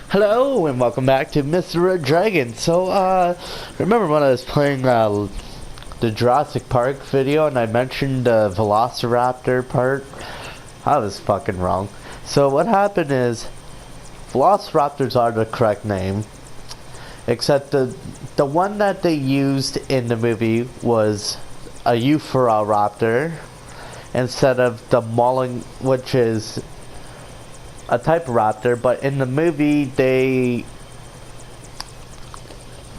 Hello and welcome back to Mr. Red Dragon. Remember when I was playing the Jurassic Park video and I mentioned the Velociraptor part? I was fucking wrong. So what happened is, Velociraptors are the correct name, except the one that they used in the movie was a Euphoraptor instead of the Mulling, which is a type of raptor, but in the movie they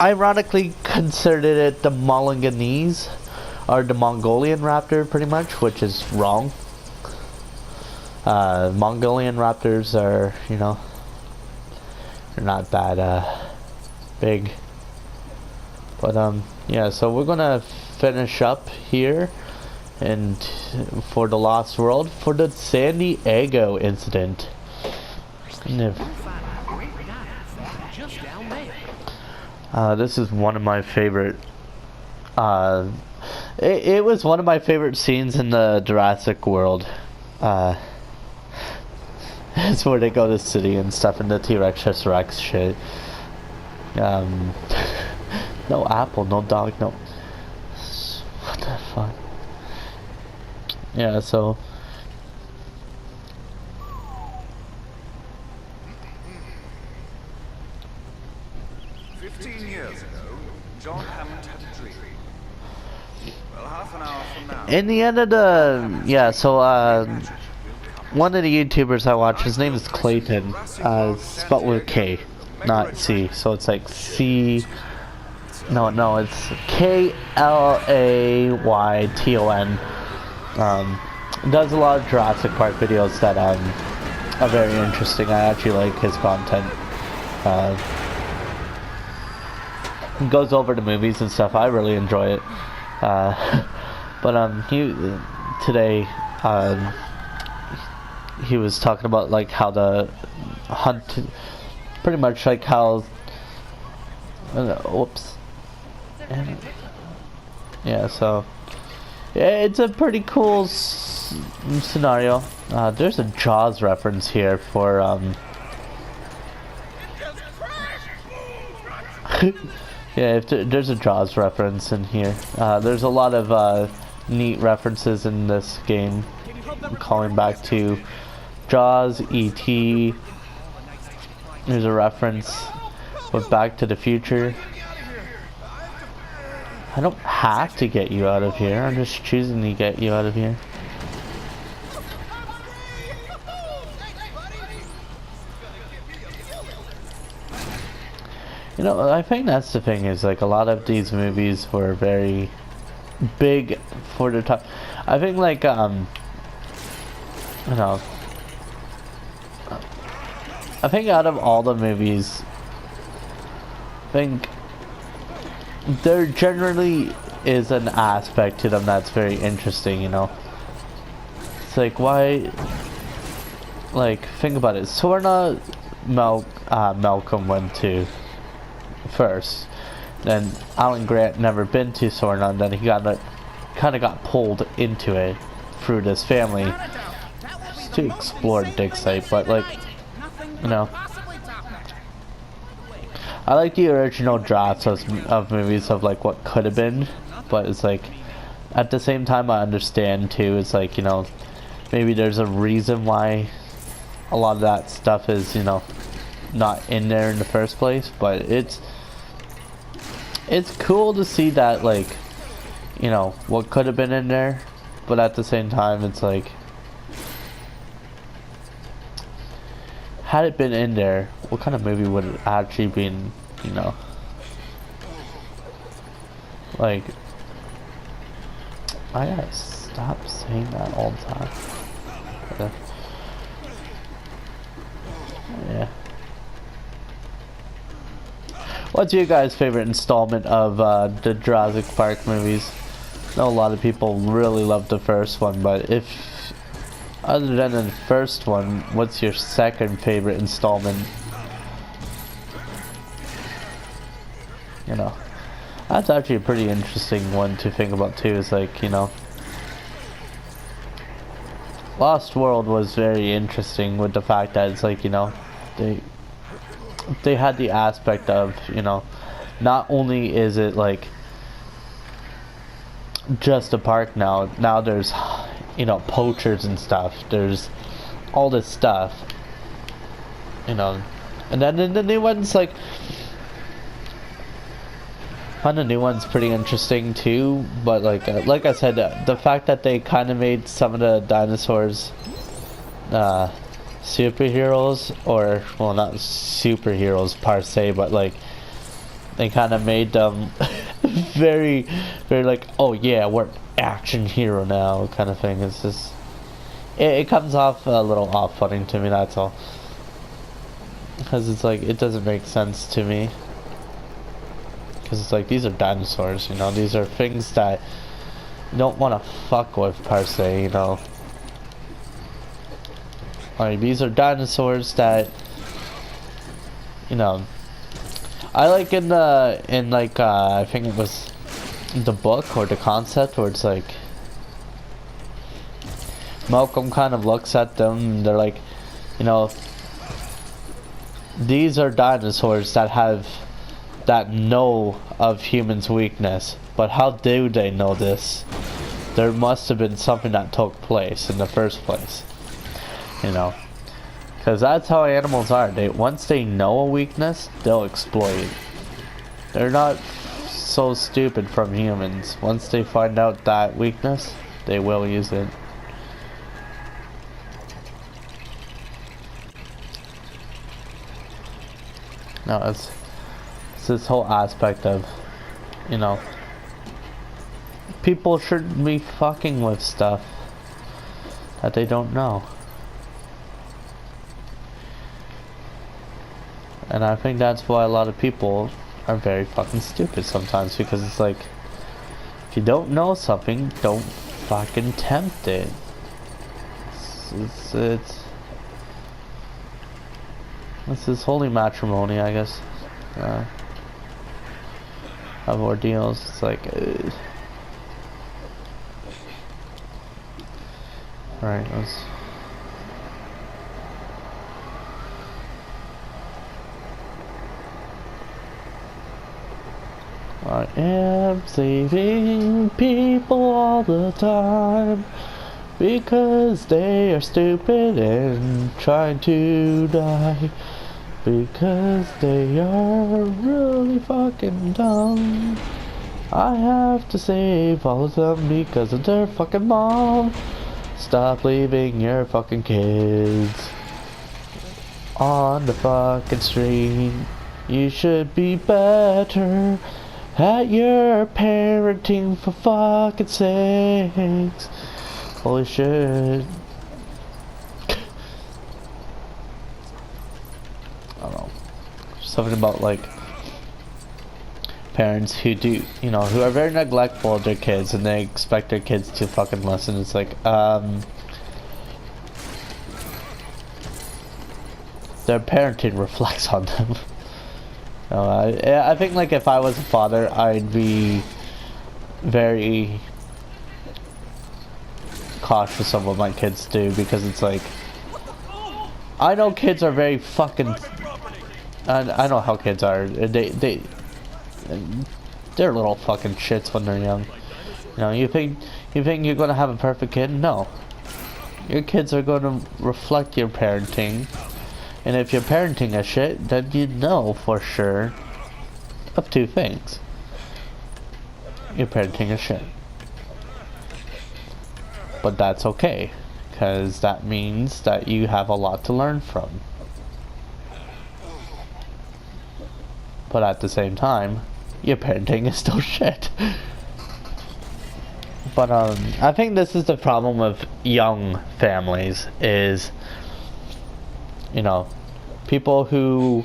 ironically considered it the Molinganese or the Mongolian raptor, pretty much, which is wrong. Mongolian raptors are, they're not that big, but yeah. So we're gonna finish up here and for the Lost World for the San Diego incident. This is one of my favorite. It was one of my favorite scenes in the Jurassic World. It's where they go to the city and stuff, and the T-Rex Rex shit. No apple, no dog, no. What the fuck? Yeah, so. In the end of the one of the YouTubers I watch, his name is Clayton, spelled with K, not C, so it's like C. No, it's Klayton. Does a lot of Jurassic Park videos that are very interesting. I actually like his content. He goes over the movies and stuff. I really enjoy it. But today he was talking about like how the hunt, pretty much like how whoops. Yeah, so yeah, it's a pretty cool scenario. There's a Jaws reference here for yeah, there's a Jaws reference in here. There's a lot of neat references in this game, calling back to Jaws, E.T. There's a reference with Back to the Future. I don't have to get you out of here. I'm just choosing to get you out of here. I think that's the thing, is like a lot of these movies were very big for the time. I think like I think out of all the movies, I think there generally is an aspect to them that's very interesting, It's like, why, like, think about it. Sorna Malcolm went to first, then Alan Grant never been to Sorna, and then he kind of got pulled into it through this family to explore dig site. But like, I like the original drafts of movies of like what could have been, but it's like at the same time I understand too. It's like, maybe there's a reason why a lot of that stuff is not in there in the first place, but it's cool to see that, like, what could have been in there, but at the same time it's like, had it been in there, what kind of movie would it actually been, like, I gotta stop saying that all the time. Yeah. What's your guys' favorite installment of the Jurassic Park movies? I know a lot of people really love the first one, but other than the first one, what's your second favorite installment? That's actually a pretty interesting one to think about too. Is like, Lost World was very interesting with the fact that it's like, they they had the aspect of, you know, not only is it like just a park now there's, you know, poachers and stuff, there's all this stuff, you know, and then the new one's like, I find the new one's pretty interesting too, but like I said, the fact that they kind of made some of the dinosaurs superheroes, or well, not superheroes per se, but like they kind of made them very like, oh yeah, we're action hero now kind of thing. It's just it comes off a little off-putting to me, that's all, because it's like it doesn't make sense to me, because it's like these are dinosaurs, you know, these are things that you don't want to fuck with per se, you know. Like, these are dinosaurs that, you know, I like in like, I think it was the book or the concept where it's like, Malcolm kind of looks at them and they're like, you know, these are dinosaurs that know of humans' weakness, but how do they know this? There must have been something that took place in the first place. You know, because that's how animals are. Once they know a weakness, they'll exploit it. They're not so stupid from humans. Once they find out that weakness, they will use it. No, it's this whole aspect of, you know, people shouldn't be fucking with stuff that they don't know. And I think that's why a lot of people are very fucking stupid sometimes, because it's like, if you don't know something, don't fucking tempt it. It's this holy matrimony, I guess, of ordeals. It's like, alright, let's. I am saving people all the time because they are stupid and trying to die, because they are really fucking dumb. I have to save all of them because of their fucking mom. Stop leaving your fucking kids on the fucking street. You should be better at your parenting, for fucking sakes. Holy shit. I don't know. Something about like parents who do, you know, who are very neglectful of their kids and they expect their kids to fucking listen. It's like, their parenting reflects on them. I think like if I was a father, I'd be very cautious of what my kids do, because it's like, I know kids are very fucking, I know how kids are. They're little fucking shits when they're young. You know, you think you're gonna have a perfect kid? No. Your kids are gonna reflect your parenting. And if you're parenting a shit, then you know for sure of two things. You're parenting a shit. But that's okay, because that means that you have a lot to learn from. But at the same time, your parenting is still shit. But I think this is the problem with young families is, you know, people who,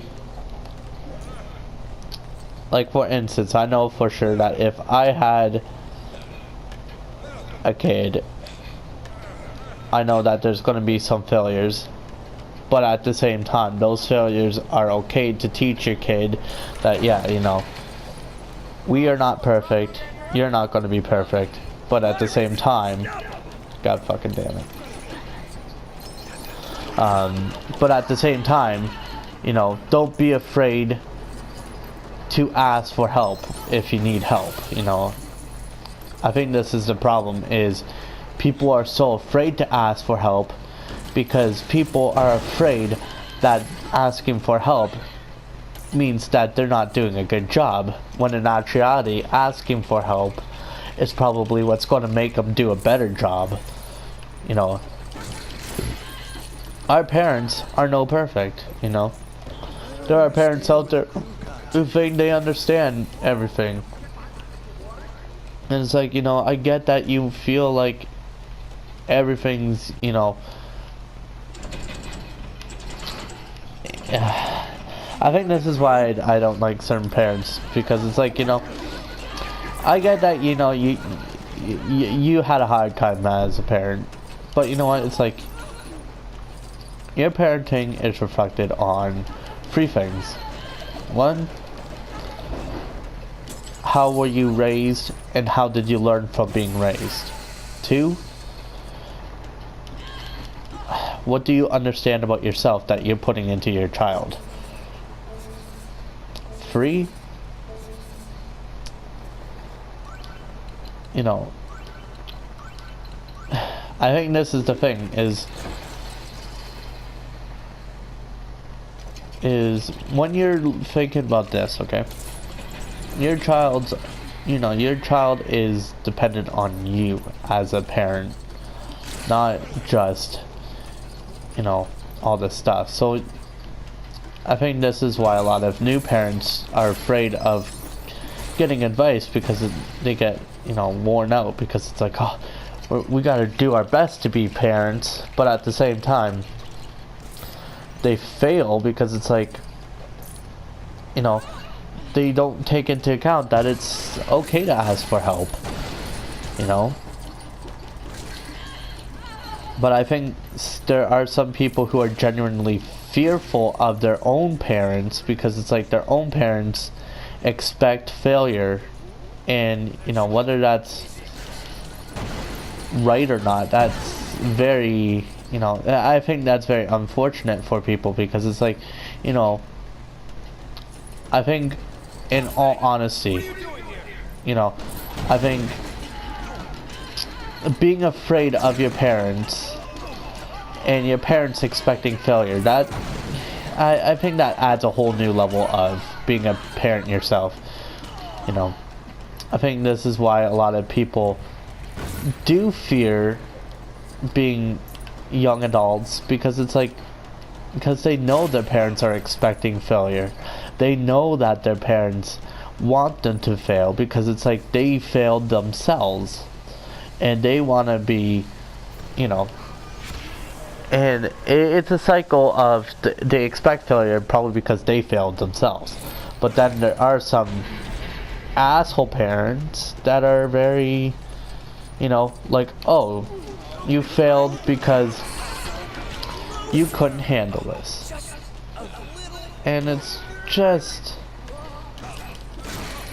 like for instance, I know for sure that if I had a kid, I know that there's going to be some failures, but at the same time, those failures are okay to teach your kid that, yeah, you know, we are not perfect, you're not going to be perfect, but at the same time, God fucking damn it. But at the same time, You know, don't be afraid to ask for help if you need help, you know. I think this is the problem, is people are so afraid to ask for help because people are afraid that asking for help means that they're not doing a good job, when in actuality asking for help is probably what's going to make them do a better job. You know, our parents are no perfect, you know. There are parents out there who think they understand everything. And it's like, you know, I get that you feel like everything's, you know, I think this is why I don't like certain parents, because it's like, you know, I get that, you know, you had a hard time as a parent, but you know what, it's like, your parenting is reflected on 3 things. 1, how were you raised and how did you learn from being raised? 2, what do you understand about yourself that you're putting into your child? 3, you know, I think this is the thing, is when you're thinking about this, okay, your child's, you know, your child is dependent on you as a parent, not just, you know, all this stuff. So I think this is why a lot of new parents are afraid of getting advice, because they get, you know, worn out, because it's like, oh, we gotta do our best to be parents, but at the same time they fail because it's like, you know, they don't take into account that it's okay to ask for help, you know. But I think there are some people who are genuinely fearful of their own parents, because it's like their own parents expect failure, and you know, whether that's right or not, that's very, you know, I think that's very unfortunate for people, because it's like, you know, I think in all honesty, you know, I think being afraid of your parents and your parents expecting failure, that I think that adds a whole new level of being a parent yourself, you know. I think this is why a lot of people do fear being young adults, because it's like, because they know their parents are expecting failure. They know that their parents want them to fail, because it's like they failed themselves and they want to be, you know, and it's a cycle of they expect failure probably because they failed themselves. But then there are some asshole parents that are very, you know, like, oh, you failed because you couldn't handle this. And it's just,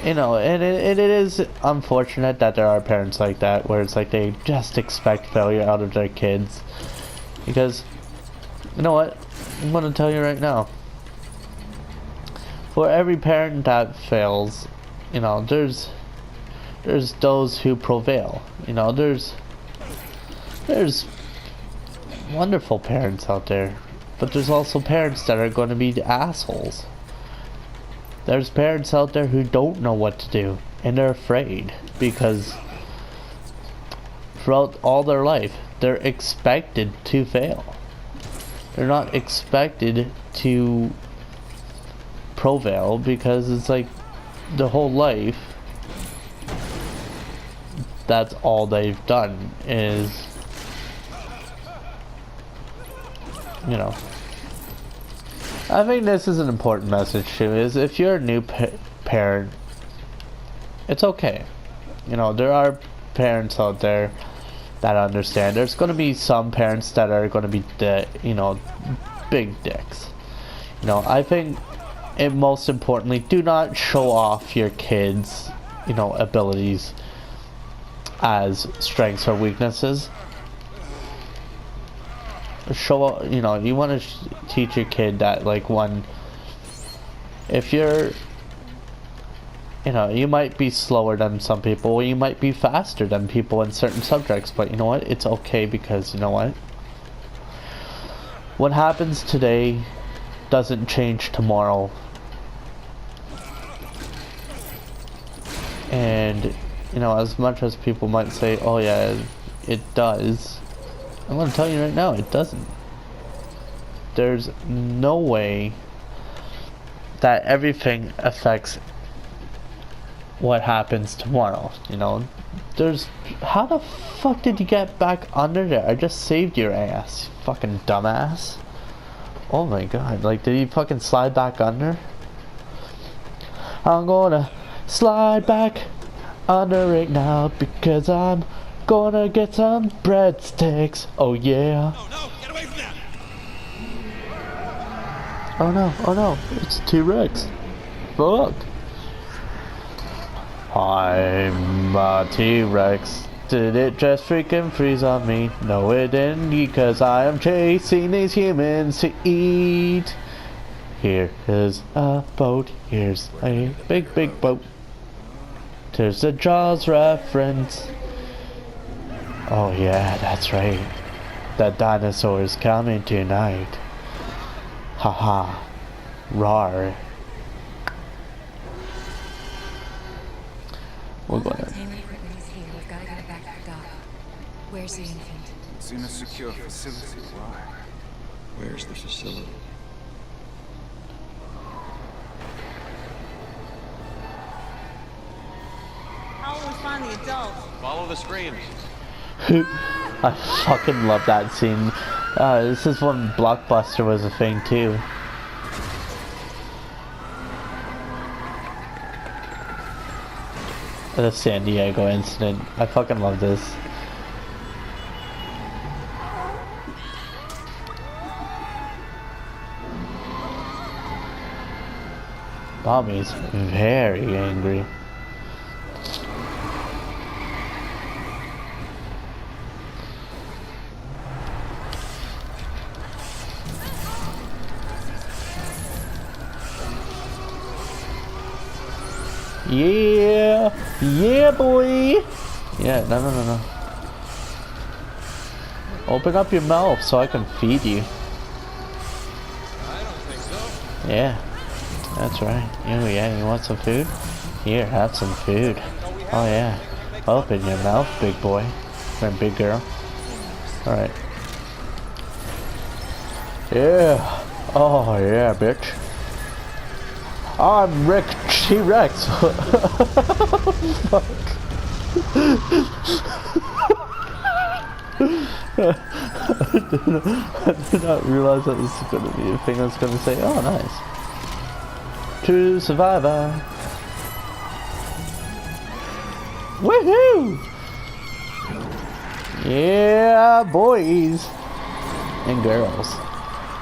you know, and it is unfortunate that there are parents like that, where it's like they just expect failure out of their kids. Because, you know what, I'm going to tell you right now, for every parent that fails, you know, there's those who prevail. You know, there's wonderful parents out there, but there's also parents that are going to be the assholes. There's parents out there who don't know what to do, and they're afraid, because throughout all their life they're expected to fail. They're not expected to prevail, because it's like the whole life that's all they've done is, you know. I think this is an important message too, is if you're a new parent, it's okay. You know, there are parents out there that understand. There's going to be some parents that are going to be, you know, big dicks. You know, I think, and most importantly, do not show off your kids', you know, abilities as strengths or weaknesses. Show, you know, you want to teach your kid that, like, when if you're, you know, you might be slower than some people, or you might be faster than people in certain subjects, but you know what? It's okay, because you know what? What happens today doesn't change tomorrow. And, you know, as much as people might say, oh yeah, it does, I'm gonna tell you right now, it doesn't. There's no way that everything affects what happens tomorrow, you know? There's... How the fuck did you get back under there? I just saved your ass, you fucking dumbass. Oh my god, like, did you fucking slide back under? I'm gonna slide back under right now because I'm gonna get some breadsticks. Oh yeah. Oh no, get away from that! Oh no, it's T-Rex. Fuck. I'm a T-Rex. Did it just freaking freeze on me? No it didn't, because I am chasing these humans to eat. Here is a boat, here's a big boat. There's a Jaws reference. Oh yeah, that's right. The dinosaur is coming tonight. Haha. Rawr. We're gonna... We've got to get it back to the dock. Where's the infant? It's in a secure facility. Why? Where's the facility? How will we find the adults? Follow the screams. I fucking love that scene. This is when Blockbuster was a thing too. The San Diego incident. I fucking love this. Mommy's very angry. Yeah! Yeah, boy! Yeah, no. Open up your mouth so I can feed you. I don't think so. Yeah, that's right. Oh yeah, you want some food? Here, have some food. Oh yeah. Open your mouth, big boy. Or big girl. Alright. Yeah. Oh yeah, bitch. I'm Rick T-Rex. Fuck. I did not realize that this was going to be a thing I was going to say. Oh, nice. True survivor. Woohoo! Yeah, boys and girls.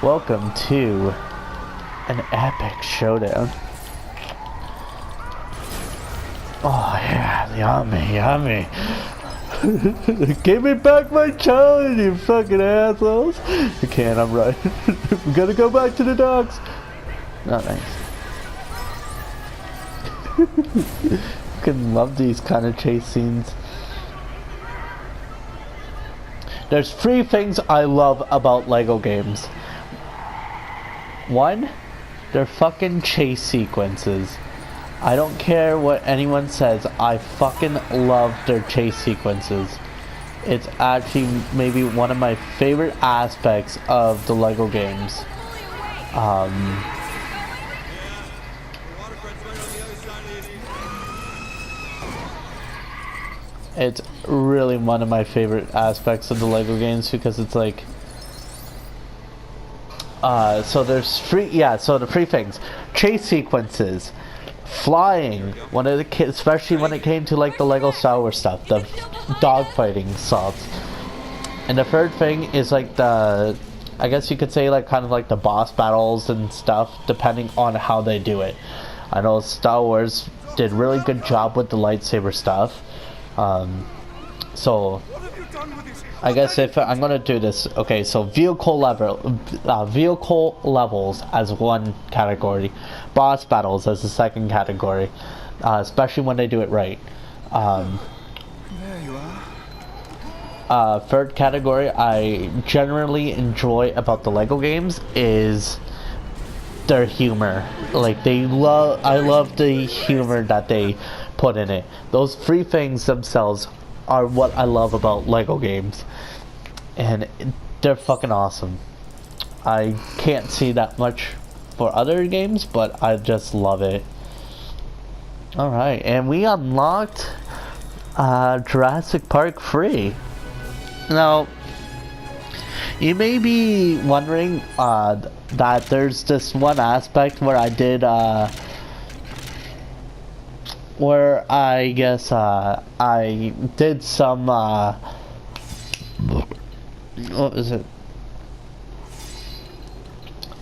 Welcome to an epic showdown. Oh yeah, yummy. Give me back my challenge, you fucking assholes. You can't, I'm right. We gotta go back to the docks. Not nice. Fucking love these kind of chase scenes. There's 3 things I love about Lego games. 1, they're fucking chase sequences. I don't care what anyone says, I fucking love their chase sequences. It's actually maybe one of my favorite aspects of the Lego games. It's really one of my favorite aspects of the Lego games because it's like... so there's 3, so the 3 things. Chase sequences. Flying, one of the kids, especially when it came to like the Lego Star Wars stuff, the dogfighting stuff. And the 3rd thing is like the, I guess you could say like kind of like the boss battles and stuff, depending on how they do it. I know Star Wars did really good job with the lightsaber stuff. So I guess if I'm gonna do this, okay, so vehicle levels as one category, boss battles as the second category, especially when they do it right. There you are. Third category I generally enjoy about the Lego games is their humor. Like I love the humor that they put in it. Those three things themselves are what I love about Lego games, and they're fucking awesome. I can't see that much for other games, but I just love it. Alright, and we unlocked Jurassic Park 3. Now, you may be wondering that there's this one aspect where I did where I guess I did some what was it?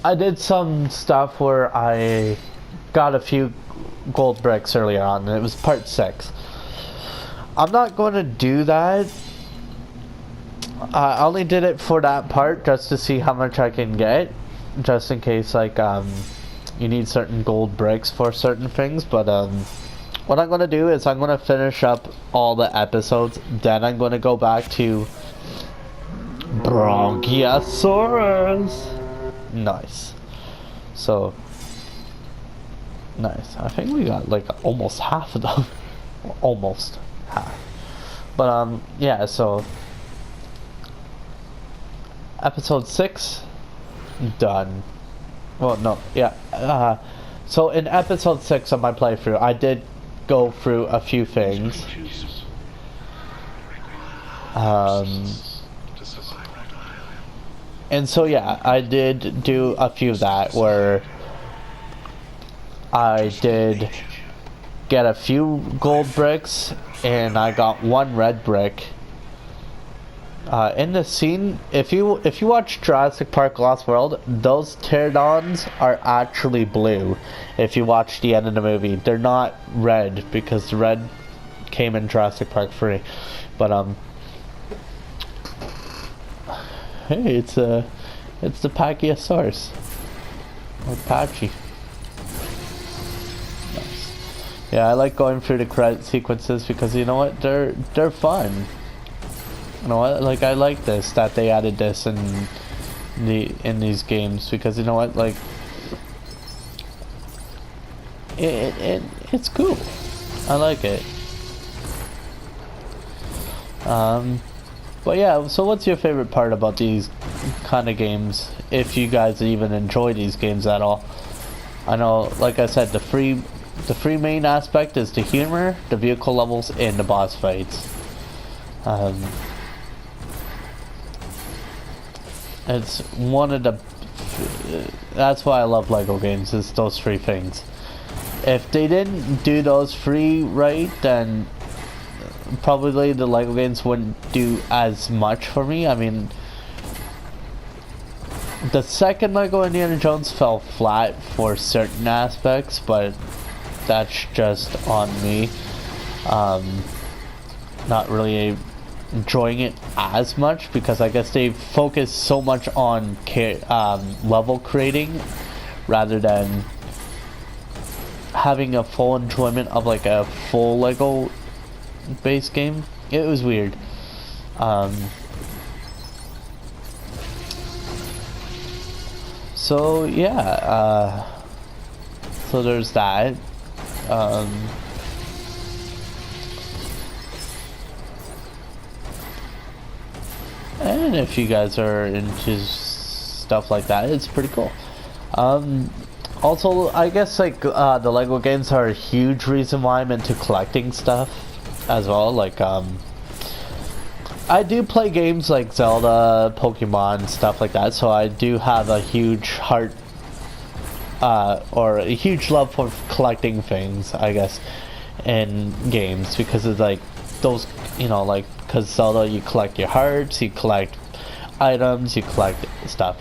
I did some stuff where I got a few gold bricks earlier on, and it was part 6. I'm not going to do that. I only did it for that part just to see how much I can get, just in case like you need certain gold bricks for certain things. But what I'm gonna do is I'm gonna finish up all the episodes, then I'm gonna go back to Bronchiosaurus. Nice. So nice. I think we got like almost half of them. Almost half. But yeah, so episode 6 done. Well, no, yeah. So in episode 6 of my playthrough, I did go through a few things. And so yeah, I did do a few of that where I did get a few gold bricks and I got one red brick. In the scene, if you watch Jurassic Park Lost World, those pterodons are actually blue. If you watch the end of the movie, they're not red because the red came in Jurassic Park 3. But hey, it's the Pachyosaurus or Patchy. Nice. Yeah, I like going through the credit sequences because you know what, they're fun. You know what, like I like this that they added this in these games because you know what, like it's cool. I like it. But yeah, so what's your favorite part about these kind of games, if you guys even enjoy these games at all? I know, like I said, the three main aspect is the humor, the vehicle levels, and the boss fights. It's one of the that's why I love Lego games, is those three things. If they didn't do those three right, then probably the Lego games wouldn't do as much for me. I mean, the second Lego Indiana Jones fell flat for certain aspects, but that's just on me. Not really enjoying it as much because I guess they focus so much on level creating rather than having a full enjoyment of like a full Lego base game. It was weird. So yeah, so there's that. And if you guys are into stuff like that, it's pretty cool. Also, I guess like the Lego games are a huge reason why I'm into collecting stuff as well. Like I do play games like Zelda, Pokemon, stuff like that, so I do have a huge heart or a huge love for collecting things, I guess, in games, because it's like those, you know, like, because Zelda, you collect your hearts, you collect items, you collect stuff.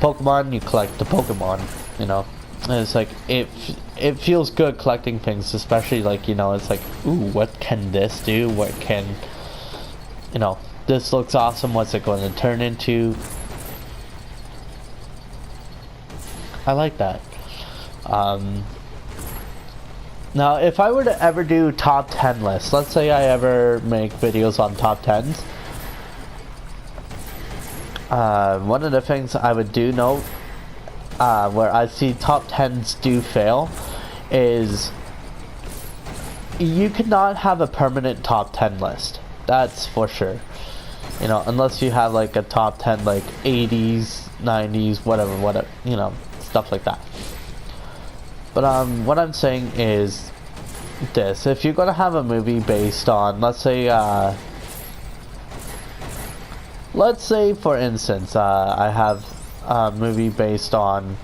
Pokemon, you collect the Pokemon, you know. And it's like, it feels good collecting things, especially like, you know, it's like, ooh, what can this do? What can, you know, this looks awesome, what's it going to turn into? I like that. Now, if I were to ever do top 10 lists, let's say I ever make videos on top 10s, one of the things I would do note, where I see top 10s do fail, is you cannot have a permanent top 10 list. That's for sure. You know, unless you have like a top 10 like 80s, 90s, whatever, you know, stuff like that. But what I'm saying is this: if you're gonna have a movie based on, let's say for instance, I have a movie based on,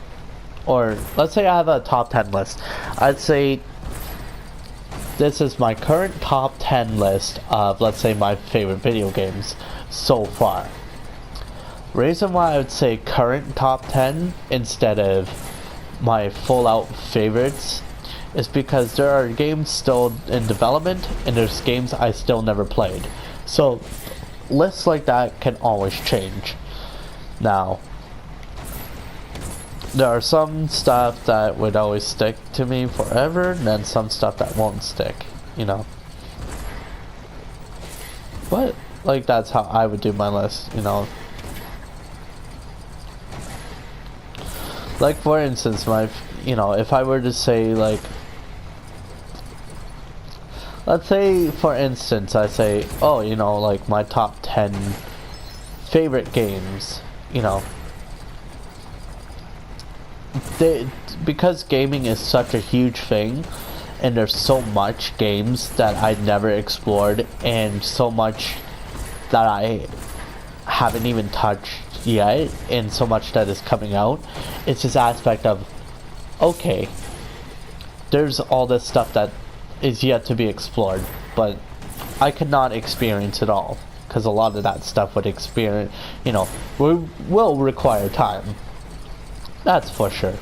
or let's say I have a top 10 list. I'd say this is my current top 10 list of, let's say, my favorite video games so far. Reason why I would say current top 10 instead of my full out favorites is because there are games still in development and there's games I still never played. So lists like that can always change. Now, there are some stuff that would always stick to me forever, and then some stuff that won't stick, you know. But like, that's how I would do my list, you know. Like, for instance, you know, if I were to say, like, let's say, for instance, I say, oh, you know, like, my top 10 favorite games, you know. Because gaming is such a huge thing, and there's so much games that I never explored, and so much that I haven't even touched yet, and so much that is coming out. It's this aspect of, okay, there's all this stuff that is yet to be explored, but I could not experience it all, because a lot of that stuff would experience, you know, will require time. That's for sure.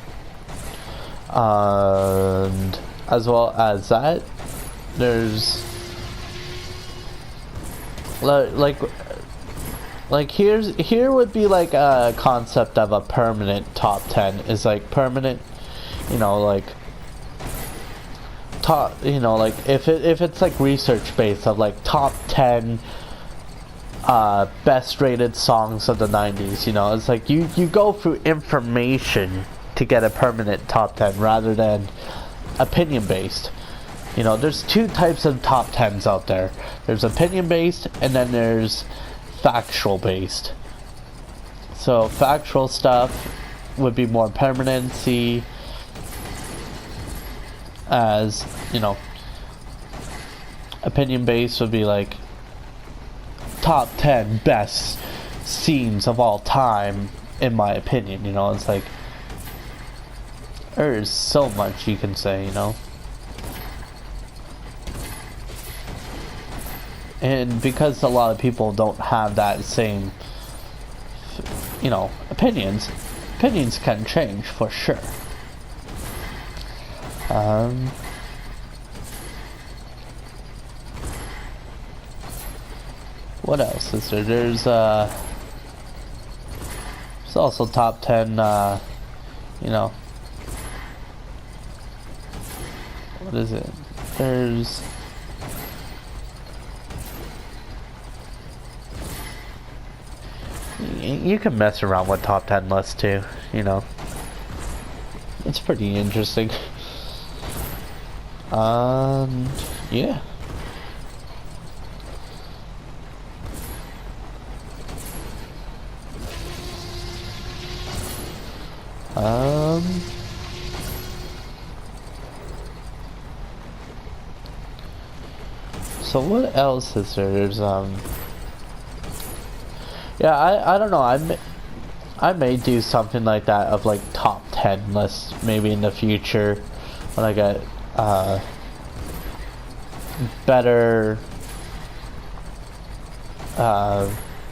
And as well as that, there's like here would be like a concept of a permanent top 10 is like permanent, you know, like top, you know, like if it's like research based of like top 10 best rated songs of the 90s, you know, it's like you go through information to get a permanent top 10 rather than opinion based. You know, there's two types of top 10s out there. There's opinion based and then there's factual based. So factual stuff would be more permanency, as you know, opinion based would be like top 10 best scenes of all time in my opinion. You know, it's like there's so much you can say, you know. And because a lot of people don't have that same, you know, opinions can change for sure. What else is there? There's also top 10, you know, what is it? There's you can mess around with top 10 lists too, you know. It's pretty interesting. Yeah. So what else is there? There's yeah, I don't know. I may do something like that of like top 10 lists maybe in the future when I get better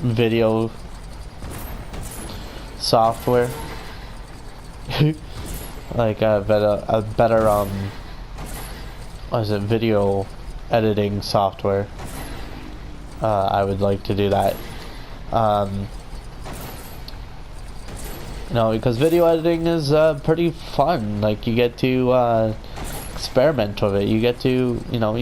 video software. Like a better what is it, video editing software. I would like to do that. You know, because video editing is pretty fun. Like, you get to experiment with it. You get to, you know,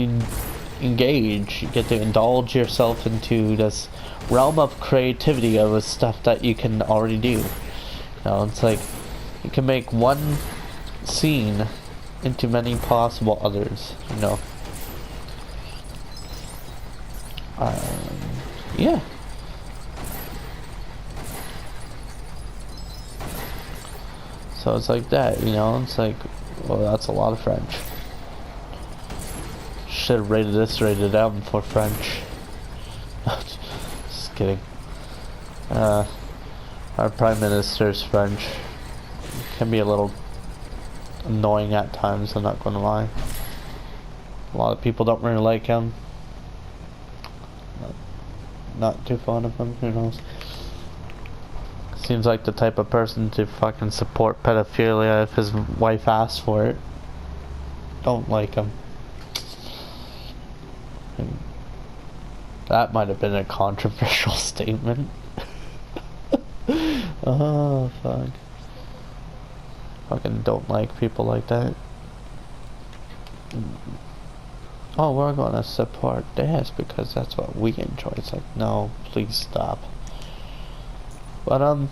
engage. You get to indulge yourself into this realm of creativity of stuff that you can already do. You know, it's like you can make one scene into many possible others. You know. Yeah. So it's like that, you know, it's like, well, that's a lot of French. Should have rated M for French. Just kidding. Our Prime Minister's French can be a little annoying at times, I'm not gonna lie. A lot of people don't really like him. Not too fond of him, who knows. Seems like the type of person to fucking support pedophilia if his wife asks for it. Don't like him. That might have been a controversial statement. Oh, fuck. Fucking don't like people like that. Oh, we're gonna support this because that's what we enjoy. It's like, no, please stop. But,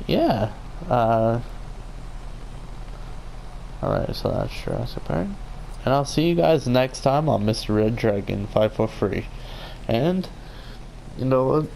yeah, alright, so that's Jurassic Park. And I'll see you guys next time on Mr. Red Dragon 543. And, you know what?